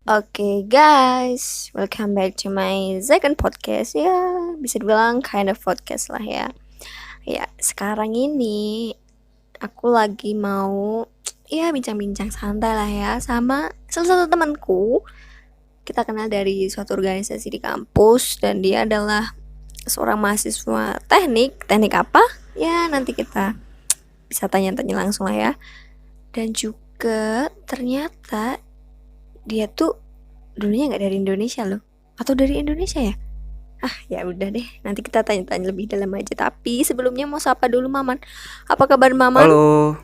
Oke guys, welcome back to my second podcast ya, bisa dibilang kind of podcast lah ya. Ya, sekarang ini aku lagi mau ya bincang-bincang santai lah ya sama salah satu temanku. Kita kenal dari suatu organisasi di kampus dan dia adalah seorang mahasiswa teknik. Teknik apa? Ya, nanti kita bisa tanya-tanya langsung lah ya. Dan juga ternyata dia tuh dulunya nggak dari Indonesia loh, atau dari Indonesia ya. Ya udah deh, nanti kita tanya-tanya lebih dalam aja. Tapi sebelumnya mau sapa dulu Maman. Apa kabar Maman? Halo,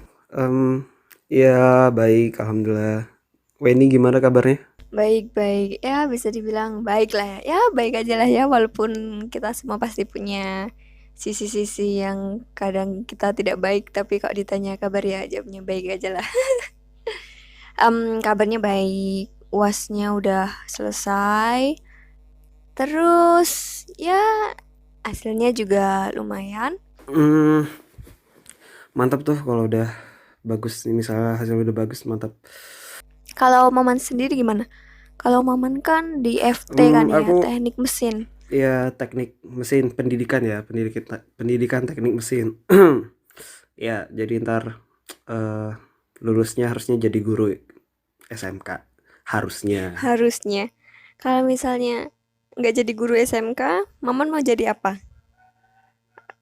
ya baik, alhamdulillah. Weni gimana kabarnya? Baik-baik, ya bisa dibilang baik lah ya. Ya baik aja lah ya, walaupun kita semua pasti punya sisi-sisi yang kadang kita tidak baik. Tapi kalau ditanya kabar ya jawabnya baik aja lah. Kabarnya baik, UASnya udah selesai. Terus ya hasilnya juga lumayan. Hmm, Mantap tuh kalau udah bagus, misalnya hasilnya udah bagus, mantap. Kalau Maman sendiri gimana? Kalau Maman kan di FT kan ya, Aku teknik mesin. ya teknik mesin pendidikan ya, pendidikan teknik mesin. Ya, jadi ntar eh, lulusnya harusnya jadi guru SMK, harusnya. Harusnya. Kalau misalnya nggak jadi guru SMK, Maman mau jadi apa?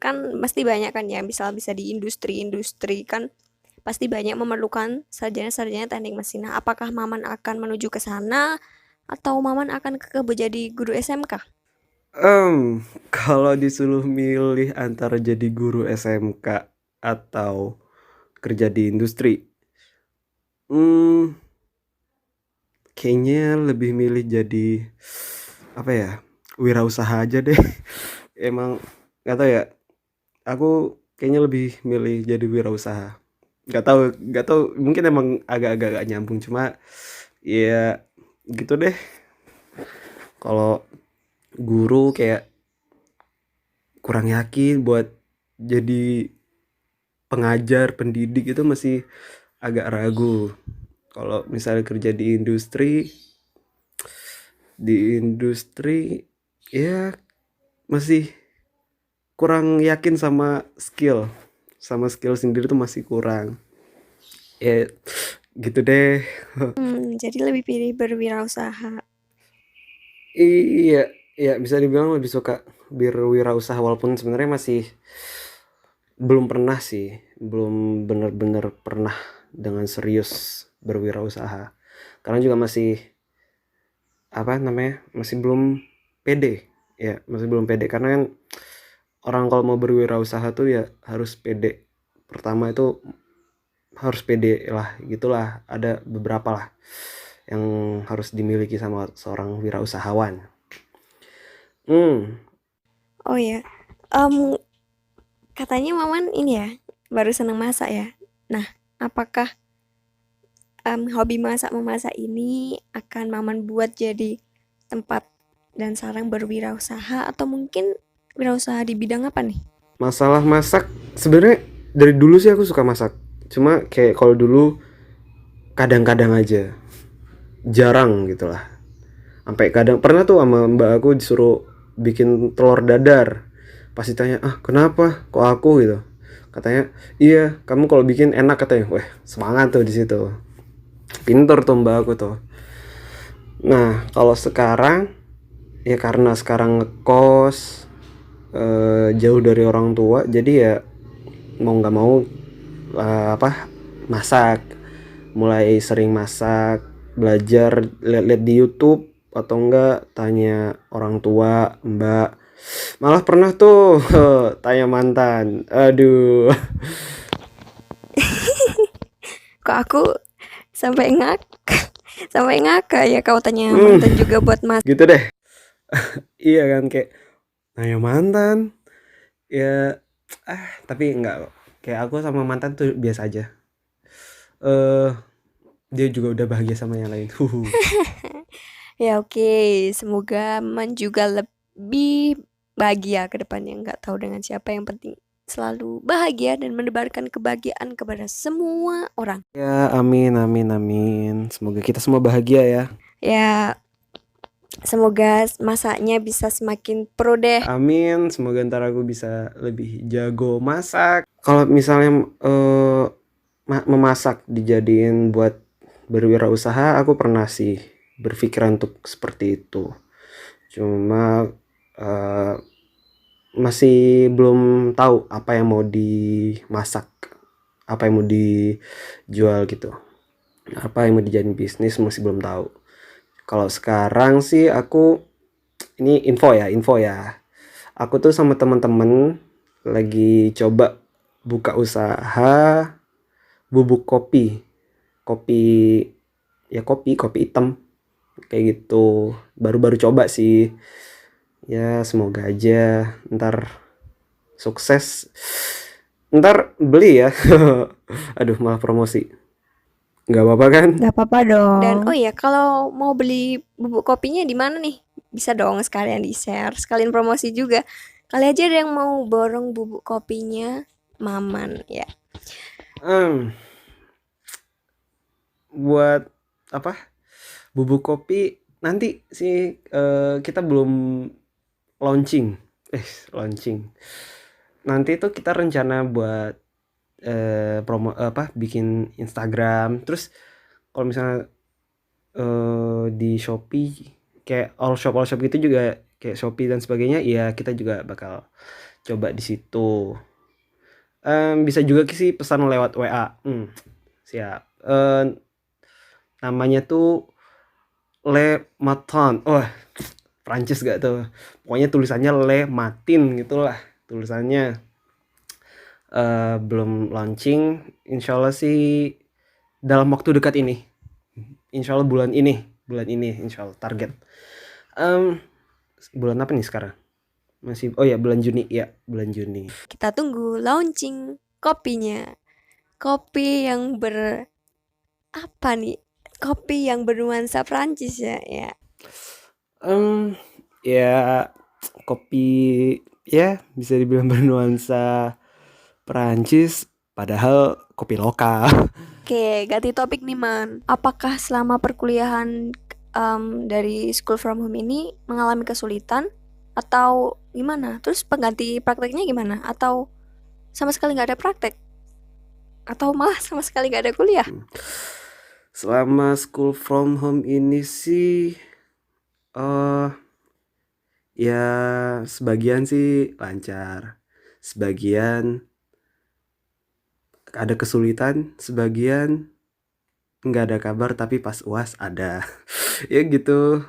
Kan pasti banyak kan ya, misal bisa di industri-industri kan pasti banyak memerlukan sarjana-sarjana teknik mesin. Nah, apakah Maman akan menuju ke sana atau Maman akan jadi guru SMK? Kalau disuruh milih antara jadi guru SMK atau kerja di industri, hmm, kayaknya lebih milih jadi apa ya, wirausaha aja deh. Emang nggak tahu ya, aku kayaknya lebih milih jadi wirausaha. Nggak tahu, mungkin emang agak-agak gak nyambung, cuma ya gitu deh. Kalau guru kayak kurang yakin buat jadi pengajar, pendidik itu masih agak ragu. Kalau misalnya kerja di industri ya masih kurang yakin sama skill sendiri tuh masih kurang. Ya gitu deh. Jadi lebih pilih berwirausaha. Iya, ya bisa dibilang lebih suka berwirausaha, walaupun sebenarnya masih belum pernah sih, belum benar-benar pernah dengan serius berwirausaha. Karena juga masih apa namanya, masih belum pede. Ya, masih belum pede karena kan orang kalau mau berwirausaha tuh ya harus pede. Pertama itu harus pede lah, gitulah. Ada beberapa lah yang harus dimiliki sama seorang wirausahawan. Hmm, Oh ya, em, katanya Maman ini ya baru seneng masak ya. Nah, apakah hobi masak memasak ini akan Maman buat jadi tempat dan sarang berwirausaha atau mungkin wirausaha di bidang apa nih? Masalah masak sebenarnya dari dulu sih aku suka masak. Cuma kayak kalau dulu kadang-kadang aja, jarang gitulah. Sampai kadang pernah tuh sama mbak aku disuruh bikin telur dadar. Pas ditanya, "Ah, kenapa? Kok aku?" gitu. Katanya, "Iya, kamu kalau bikin enak," katanya. Wah, semangat tuh di situ. Pinter tuh mbak aku tuh. Nah, kalau sekarang ya karena sekarang ngekos, jauh dari orang tua, jadi ya mau nggak mau apa, masak. Mulai sering masak, belajar lihat-lihat di YouTube atau enggak tanya orang tua, mbak. Malah pernah tuh tanya mantan. Aduh. Kok aku sampai sampai ngakak ya kau tanya Hmm, mantan juga buat mas. gitu deh. Iya kan, kayak tanya mantan. Ya tapi enggak kok. Kayak aku sama mantan tuh biasa aja. Eh dia juga udah bahagia sama yang lain. Ya oke, semoga Man juga lebih bahagia ke depannya. Nggak tahu dengan siapa, yang penting selalu bahagia dan menebarkan kebahagiaan kepada semua orang. Ya, amin amin amin. Semoga kita semua bahagia ya. Ya, semoga masaknya bisa semakin pro deh. Amin, semoga ntar aku bisa lebih jago masak. Kalau misalnya memasak dijadiin buat berwirausaha, aku pernah sih berpikiran untuk seperti itu. Cuma masih belum tahu apa yang mau dimasak, apa yang mau dijual gitu, apa yang mau dijadiin bisnis masih belum tahu. Kalau sekarang sih ini info ya. Aku tuh sama teman-teman lagi coba buka usaha bubuk kopi. Kopi kopi hitam kayak gitu. Baru-baru coba sih. Ya semoga aja ntar sukses. Ntar beli ya. Aduh malah promosi. Nggak apa-apa kan? Gak apa-apa dong. Dan oh ya, kalau mau beli bubuk kopinya di mana nih? Bisa dong sekalian di-share, sekalian promosi juga. Kali aja ada yang mau borong bubuk kopinya Maman ya. Hmm, buat apa? Bubuk kopi nanti sih kita belum launching. Launching. Nanti itu kita rencana buat promo bikin Instagram. Terus kalau misalnya di Shopee kayak all shop gitu juga kayak Shopee dan sebagainya, ya kita juga bakal coba di situ. Bisa juga sih pesan lewat WA. Siap. Namanya tuh Le Matin. Prancis gak tuh? Pokoknya tulisannya Le Matin gitulah tulisannya. Belum launching. Insya Allah sih dalam waktu dekat ini. Insya Allah bulan ini Insya Allah target. Bulan apa nih sekarang? Masih bulan Juni ya, bulan Juni. Kita tunggu launching kopinya. Kopi yang apa nih? Kopi yang bernuansa Prancis ya. Ya kopi ya bisa dibilang bernuansa Perancis padahal kopi lokal. Oke, ganti topik nih Man. Apakah selama perkuliahan dari school from home ini mengalami kesulitan atau gimana? Terus pengganti prakteknya gimana? Atau sama sekali nggak ada praktek? Atau malah sama sekali nggak ada kuliah? Selama school from home ini sih ya sebagian sih lancar, sebagian ada kesulitan, sebagian nggak ada kabar tapi pas UAS ada. Ya gitu,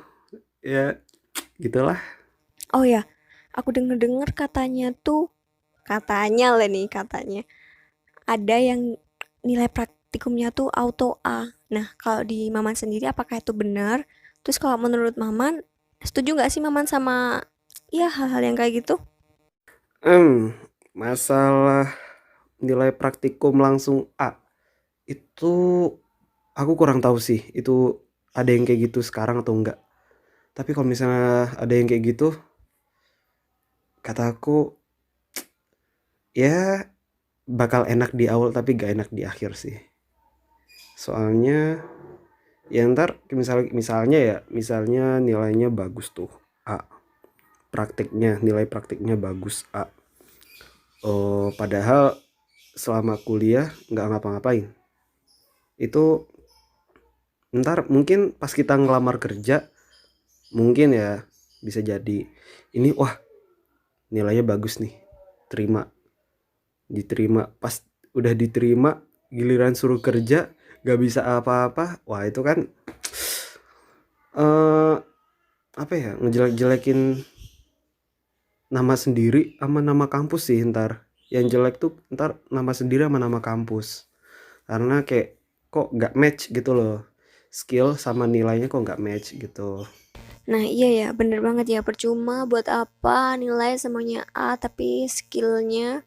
ya gitulah. Oh ya, aku denger-dengar katanya ada yang nilai praktikumnya tuh auto A. Nah, kalau di Maman sendiri apakah itu benar? Terus kalau menurut Maman, setuju nggak sih Maman sama ya hal-hal yang kayak gitu? Masalah nilai praktikum langsung A itu aku kurang tahu sih itu ada yang kayak gitu sekarang atau enggak. Tapi kalau misalnya ada yang kayak gitu, kata aku ya bakal enak di awal tapi gak enak di akhir sih. Soalnya ya ntar misalnya nilainya bagus tuh A. Nilai praktiknya bagus A. Padahal selama kuliah nggak ngapa-ngapain. Itu ntar mungkin pas kita ngelamar kerja mungkin ya bisa jadi ini wah nilainya bagus nih, diterima, pas udah diterima giliran suruh kerja gak bisa apa-apa. Wah itu kan apa ya, ngejelek-jelekin nama sendiri sama nama kampus sih. Ntar yang jelek tuh ntar nama sendiri sama nama kampus, karena kayak kok gak match gitu loh, skill sama nilainya kok gak match gitu. Nah iya ya, bener banget ya. Percuma buat apa nilai semuanya A tapi skillnya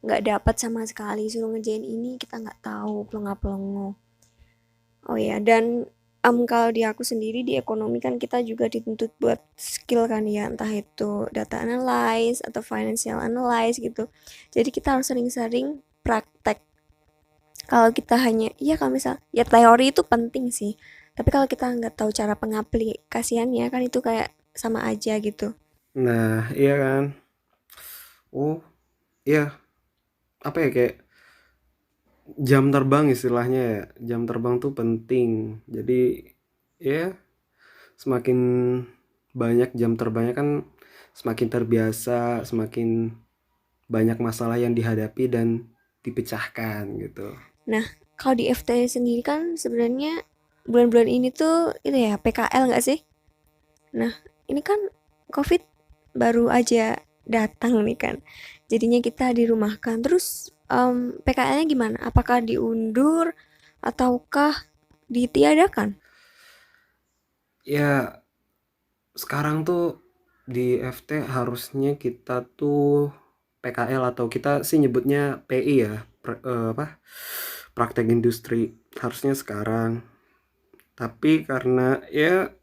nggak dapat sama sekali. Suruh ngerjain ini kita nggak tahu, pelengah-pelongo. Oh ya, dan kalau di aku sendiri di ekonomi kan kita juga dituntut buat skill kan ya, entah itu data analyze atau financial analyze gitu. Jadi kita harus sering-sering praktek. Kalau kita hanya, iya kalau misal, ya teori itu penting sih. Tapi kalau kita nggak tahu cara pengaplikasiannya kan itu kayak sama aja gitu. Nah, iya kan. Oh, iya. Apa ya, kayak jam terbang istilahnya ya. Jam terbang tuh penting. Jadi ya semakin banyak jam terbangnya kan semakin terbiasa, semakin banyak masalah yang dihadapi dan dipecahkan gitu. Nah, kalau di FT sendiri kan sebenarnya bulan-bulan ini tuh itu ya PKL nggak sih? Nah, ini kan COVID baru aja datang nih kan. Jadinya kita dirumahkan. Terus PKL-nya gimana? Apakah diundur ataukah ditiadakan? Ya, sekarang tuh di FT harusnya kita tuh PKL atau kita sih nyebutnya PI ya, apa? Praktek industri. Harusnya sekarang. Tapi karena ya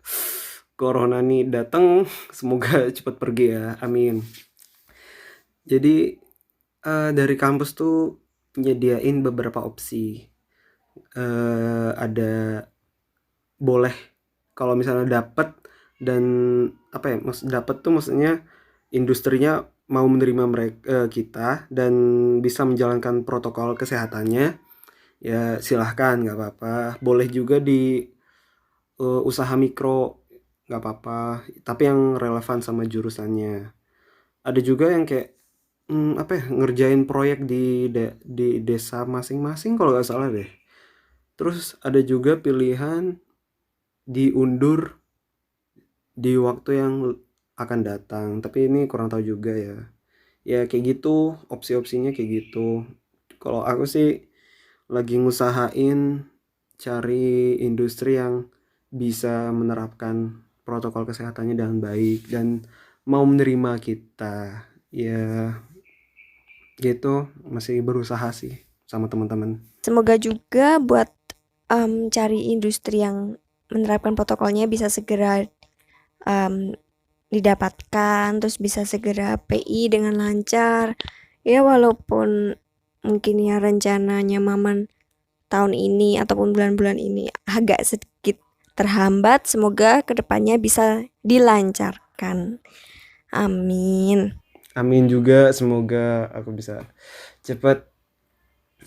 corona nih datang, semoga cepat pergi ya. Amin. Jadi dari kampus tuh nyediain beberapa opsi. Ada boleh kalau misalnya dapat, dan apa ya, maksud dapat tuh maksudnya industrinya mau menerima mereka, kita, dan bisa menjalankan protokol kesehatannya, ya silahkan, nggak apa-apa. Boleh juga di usaha mikro, nggak apa-apa, tapi yang relevan sama jurusannya. Ada juga yang kayak apa ya, ngerjain proyek di desa masing-masing kalau nggak salah deh. Terus ada juga pilihan diundur di waktu yang akan datang, tapi ini kurang tahu juga ya. Ya kayak gitu, opsi-opsinya kayak gitu. Kalau aku sih lagi ngusahain cari industri yang bisa menerapkan protokol kesehatannya dengan baik dan mau menerima kita. Ya gitu, masih berusaha sih sama teman-teman. Semoga juga buat cari industri yang menerapkan protokolnya bisa segera em, didapatkan, terus bisa segera PI dengan lancar. Ya walaupun mungkin ya rencananya Maman tahun ini ataupun bulan-bulan ini agak sedikit terhambat, semoga kedepannya bisa dilancarkan. Amin. Amin juga, semoga aku bisa cepat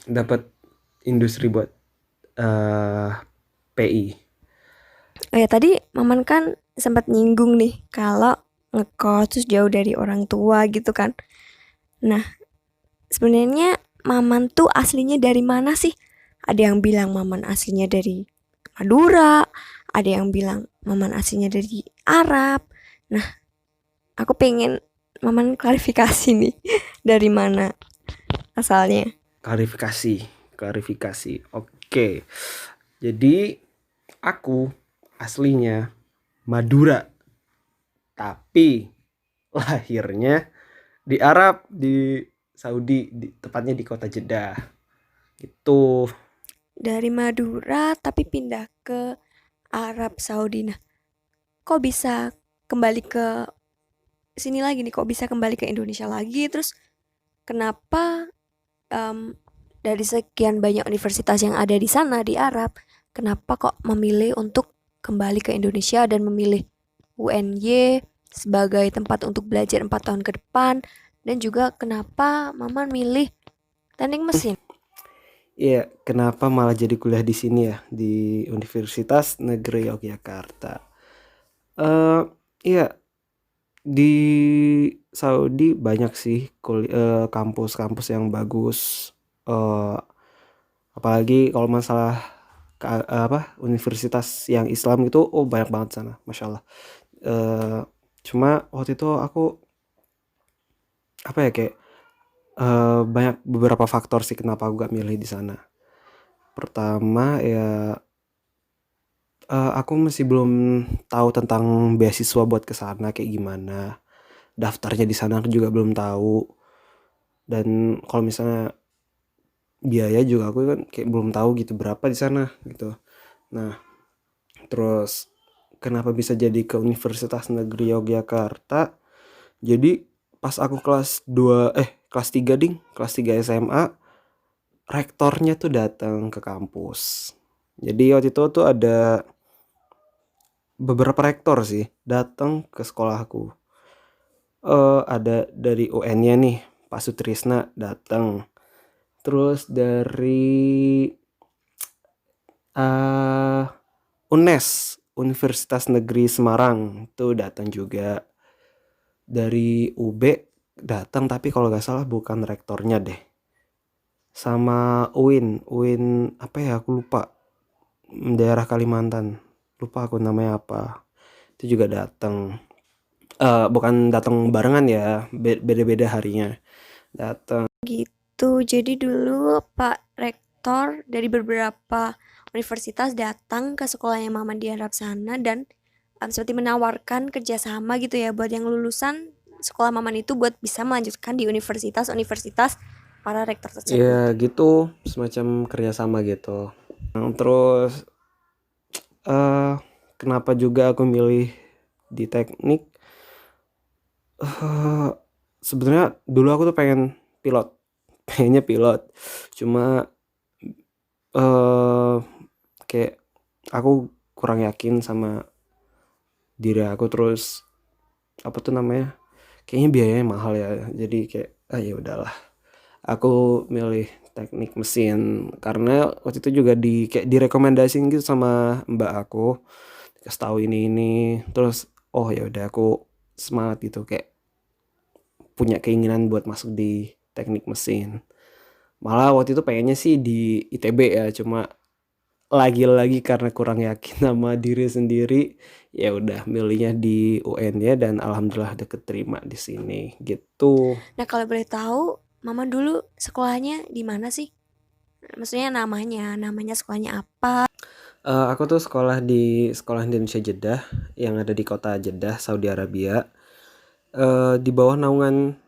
dapat industri buat PI. Oh ya tadi Maman kan sempat nyinggung nih kalau ngekos terus jauh dari orang tua gitu kan. Nah, sebenarnya Maman tuh aslinya dari mana sih? Ada yang bilang Maman aslinya dari Madura, ada yang bilang Maman aslinya dari Arab. Nah, aku pengen Maman klarifikasi nih dari mana asalnya. Klarifikasi. Oke. Jadi aku aslinya Madura, tapi lahirnya di Arab, di Saudi, tepatnya di kota Jeddah. Gitu. Dari Madura tapi pindah ke Arab Saudi. Nah, kok bisa kembali ke sini lagi nih? Kok bisa kembali ke Indonesia lagi? Terus kenapa em, dari sekian banyak universitas yang ada di sana di Arab, kenapa kok memilih untuk kembali ke Indonesia dan memilih UNY sebagai tempat untuk belajar 4 tahun ke depan? Dan juga kenapa Maman milih teknik mesin? Iya, kenapa malah jadi kuliah di sini ya, di Universitas Negeri Yogyakarta. Eh, iya, di Saudi banyak sih kampus-kampus yang bagus. Eh, apalagi kalau masalah apa, universitas yang Islam itu, oh banyak banget sana, masya Allah. Eh, cuma waktu itu aku apa ya, kayak banyak beberapa faktor sih kenapa aku gak milih di sana. Pertama ya, aku masih belum tahu tentang beasiswa buat ke sana kayak gimana. Daftarnya di sana aku juga belum tahu. Dan kalau misalnya biaya juga aku kan kayak belum tahu gitu berapa di sana gitu. Nah, terus kenapa bisa jadi ke Universitas Negeri Yogyakarta? Jadi pas aku kelas 3 ding, kelas 3 SMA, rektornya tuh datang ke kampus. Jadi waktu itu tuh ada beberapa rektor sih datang ke sekolahku. Ada dari UN-nya nih, Pak Sutrisna datang. Terus dari eh UNES, Universitas Negeri Semarang tuh datang juga. Dari UB datang tapi kalau nggak salah bukan rektornya deh. Sama UIN apa ya aku lupa. Daerah Kalimantan. Lupa aku namanya apa. Itu juga datang. Bukan datang barengan ya, beda-beda harinya. Datang. Gitu. Jadi dulu Pak Rektor dari beberapa universitas datang ke sekolahnya Mama di Arab sana dan seperti menawarkan kerjasama gitu ya buat yang lulusan sekolah Maman itu buat bisa melanjutkan di universitas-universitas para rektor tersebut. Ya gitu, semacam kerjasama gitu. Terus eh kenapa juga aku milih di teknik? eh Sebenarnya dulu aku tuh pengen pilot, pengennya pilot. Cuma eh kayak aku kurang yakin sama diri aku, terus apa tuh namanya? Kayaknya biayanya mahal ya. Jadi kayak ya udahlah. Aku milih teknik mesin karena waktu itu juga kayak direkomendasiin gitu sama mbak aku, dikasih tahu ini terus oh ya udah aku semangat gitu, kayak punya keinginan buat masuk di teknik mesin. Malah waktu itu pengennya sih di ITB ya, cuma lagi-lagi karena kurang yakin sama diri sendiri, ya udah milihnya di UN ya, dan alhamdulillah udah keterima di sini gitu. Nah, kalau boleh tahu, Mama dulu sekolahnya di mana sih? Maksudnya namanya sekolahnya apa? Aku tuh sekolah di Indonesia Jeddah yang ada di kota Jeddah, Saudi Arabia. Di bawah naungan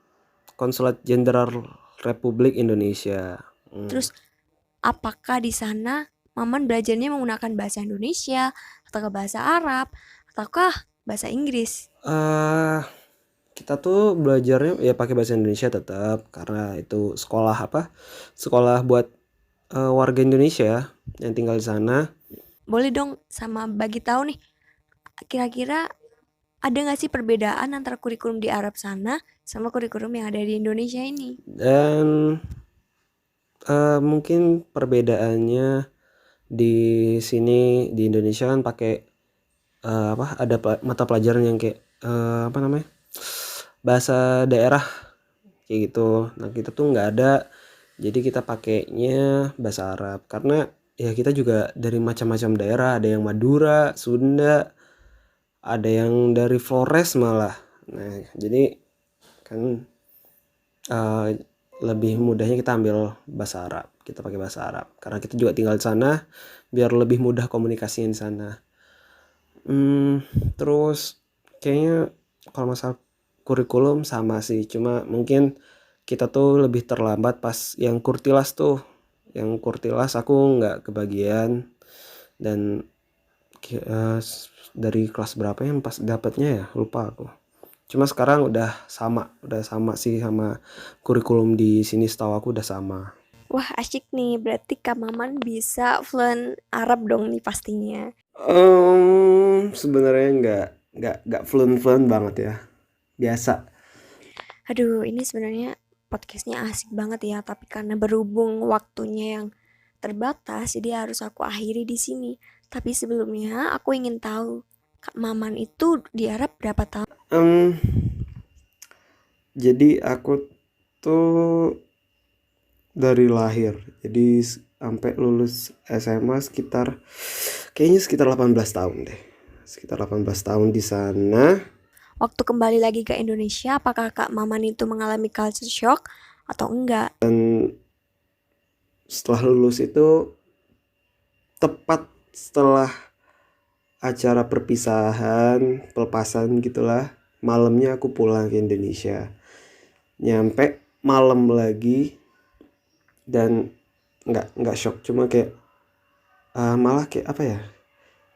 Konsulat Jenderal Republik Indonesia. Terus apakah di sana Maman belajarnya menggunakan bahasa Indonesia, ataukah bahasa Arab, ataukah bahasa Inggris? Eh, kita tuh belajarnya ya pakai bahasa Indonesia tetap karena itu sekolah apa? Sekolah buat warga Indonesia yang tinggal di sana. Boleh dong sama bagi tahu nih, kira-kira ada nggak sih perbedaan antara kurikulum di Arab sana sama kurikulum yang ada di Indonesia ini? Dan mungkin perbedaannya di sini di Indonesia kan pakai apa? Ada mata pelajaran yang kayak apa namanya? Bahasa daerah kayak gitu. Nah, kita tuh nggak ada. Jadi kita pakainya bahasa Arab karena ya kita juga dari macam-macam daerah, ada yang Madura, Sunda, ada yang dari Flores malah. Nah, jadi kan eh, lebih mudahnya kita ambil bahasa Arab. Kita pakai bahasa Arab karena kita juga tinggal di sana biar lebih mudah komunikasinya di sana. Terus kayaknya kalau masalah kurikulum sama sih, cuma mungkin kita tuh lebih terlambat pas yang kurtilas tuh. Yang kurtilas aku nggak kebagian, dan dari kelas berapa yang pas dapatnya ya lupa aku. Cuma sekarang udah sama sih sama kurikulum di sini, setahu aku udah sama. Wah, asyik nih. Berarti Kak Maman bisa fluent Arab dong nih pastinya. Sebenarnya nggak fluent banget ya, biasa. Aduh, ini sebenarnya podcastnya asik banget ya, tapi karena berhubung waktunya yang terbatas, jadi harus aku akhiri di sini. Tapi sebelumnya aku ingin tahu, Kak Maman itu di Arab berapa tahun? Em, jadi aku tuh dari lahir, jadi sampai lulus SMA sekitar 18 tahun deh, sekitar 18 tahun di sana. Waktu kembali lagi ke Indonesia, apakah Kak Maman itu mengalami culture shock atau enggak? Dan setelah lulus itu tepat setelah acara perpisahan, pelepasan gitulah, malamnya aku pulang ke Indonesia. Nyampe malam lagi, dan nggak shock, cuma kayak malah kayak apa ya,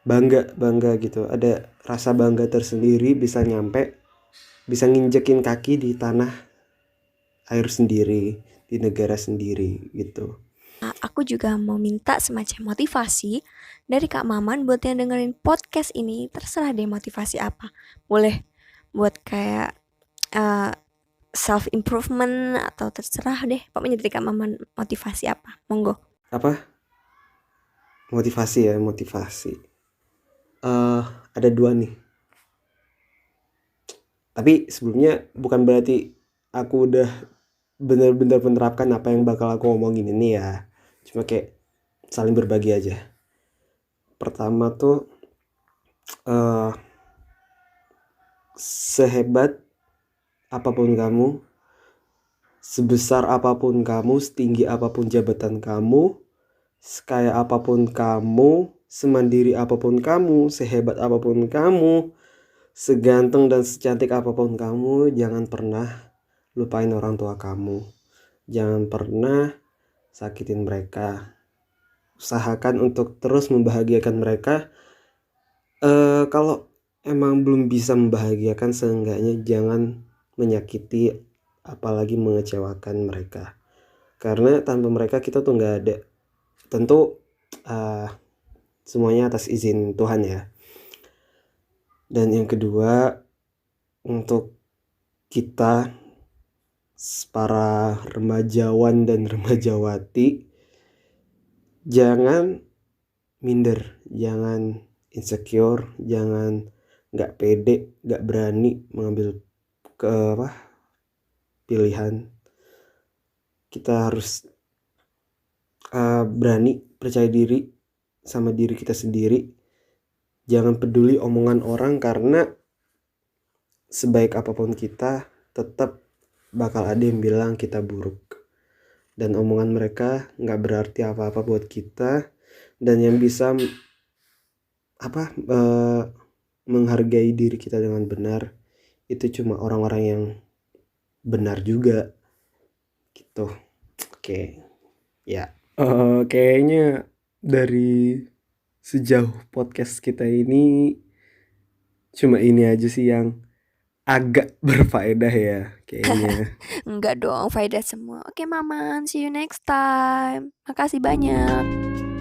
bangga bangga gitu, ada rasa bangga tersendiri bisa nyampe, bisa nginjekin kaki di tanah air sendiri, di negara sendiri gitu. aku juga mau minta semacam motivasi dari Kak Maman buat yang dengerin podcast ini. Terserah deh motivasi apa. Boleh buat kayak eh, self improvement atau terserah deh. Pokoknya dari Kak Maman motivasi apa? Monggo. Apa? Motivasi ya, motivasi. Ada dua nih. Tapi sebelumnya bukan berarti aku udah bener-bener menerapkan apa yang bakal aku ngomongin ini ya. Cuma kayak saling berbagi aja. Pertama tuh eh sehebat apapun kamu, sebesar apapun kamu, setinggi apapun jabatan kamu, sekaya apapun kamu, semandiri apapun kamu, sehebat apapun kamu, seganteng dan secantik apapun kamu, jangan pernah lupain orang tua kamu. Jangan pernah sakitin mereka. Usahakan untuk terus membahagiakan mereka. Kalau emang belum bisa membahagiakan, seenggaknya jangan menyakiti apalagi mengecewakan mereka. Karena tanpa mereka kita tuh nggak ada. Tentu semuanya atas izin Tuhan ya. Dan yang kedua, untuk kita para remajawan dan remajawati, jangan minder, jangan insecure, jangan nggak pede, nggak berani mengambil pilihan. Kita harus berani, percaya diri sama diri kita sendiri. Jangan peduli omongan orang, karena sebaik apapun kita tetap bakal ada yang bilang kita buruk. Dan omongan mereka nggak berarti apa-apa buat kita. Dan yang bisa menghargai diri kita dengan benar itu cuma orang-orang yang benar juga gitu. Oke. Ya. Kayaknya dari sejauh podcast kita ini cuma ini aja sih yang agak berfaedah ya kayaknya. Enggak dong, faedah semua. Oke, Maman. See you next time. Makasih banyak.